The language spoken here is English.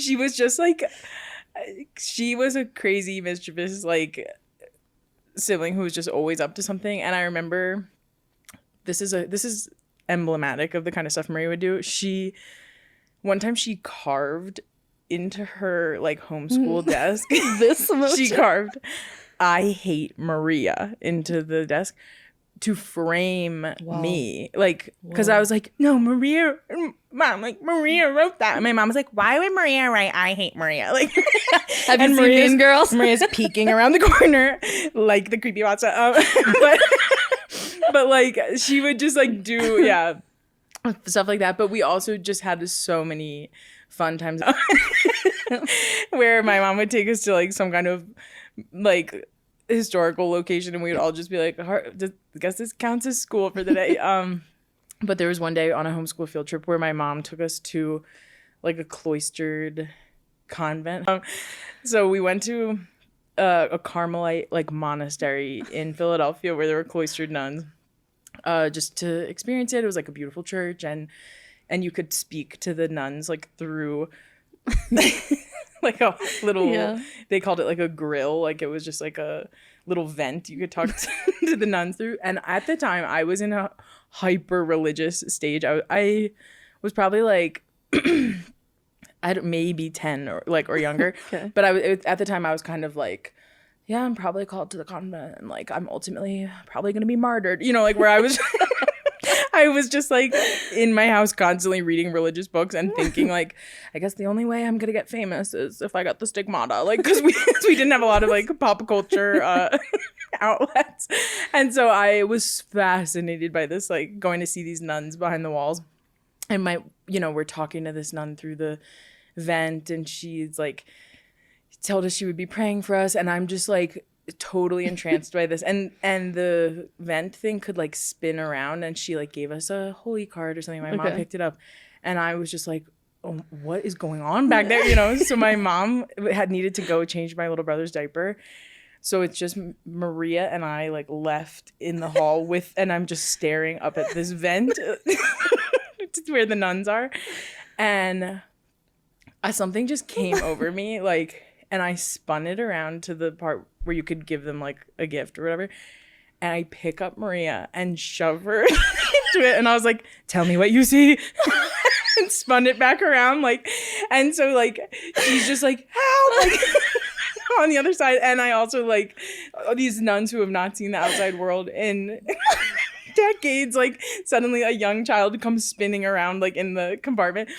she was just like, she was a crazy mischievous like sibling who was just always up to something. And I remember this is emblematic of the kind of stuff Maria would do. One time she carved into her like homeschool desk. She carved "I hate Maria" into the desk to frame me, like, because I was like, no, Maria, mom, like, Maria wrote that. And my mom was like, why would Maria write "I hate Maria"? Like, have you seen Mean Girls? Maria's peeking around the corner like the creepypasta. But like she would just like do stuff like that. But we also just had so many fun times where my mom would take us to like some kind of like historical location, and we would all just be like, I guess this counts as school for the day. But there was one day on a homeschool field trip where my mom took us to like a cloistered convent. So we went to a Carmelite like monastery in Philadelphia where there were cloistered nuns, just to experience it. It was like a beautiful church, and you could speak to the nuns like through like a little, they called it like a grill. Like it was just like a little vent you could talk to the nuns through. And at the time I was in a hyper religious stage. I was probably like, maybe 10 or younger. Okay. But at the time I was kind of like, yeah, I'm probably called to the convent, and like I'm ultimately probably going to be martyred, you know, like where I was I was just like in my house constantly reading religious books and thinking like, I guess the only way I'm gonna get famous is if I got the stigmata, like, because we didn't have a lot of like pop culture outlets. And so I was fascinated by this, like going to see these nuns behind the walls. And we're talking to this nun through the vent, and she's like told us she would be praying for us, and I'm just like totally entranced by this, and the vent thing could like spin around, and she like gave us a holy card or something. My mom picked it up, and I was just like, oh, what is going on back there, you know? So my mom had needed to go change my little brother's diaper, so it's just Maria and I like left in the hall and I'm just staring up at this vent where the nuns are, and something just came over me, like, and I spun it around to the part where you could give them like a gift or whatever. And I pick up Maria and shove her into it. And I was like, tell me what you see. And spun it back around. Like, and so like, she's just like, help, like, on the other side. And I also like these nuns who have not seen the outside world in decades, like suddenly a young child comes spinning around like in the compartment.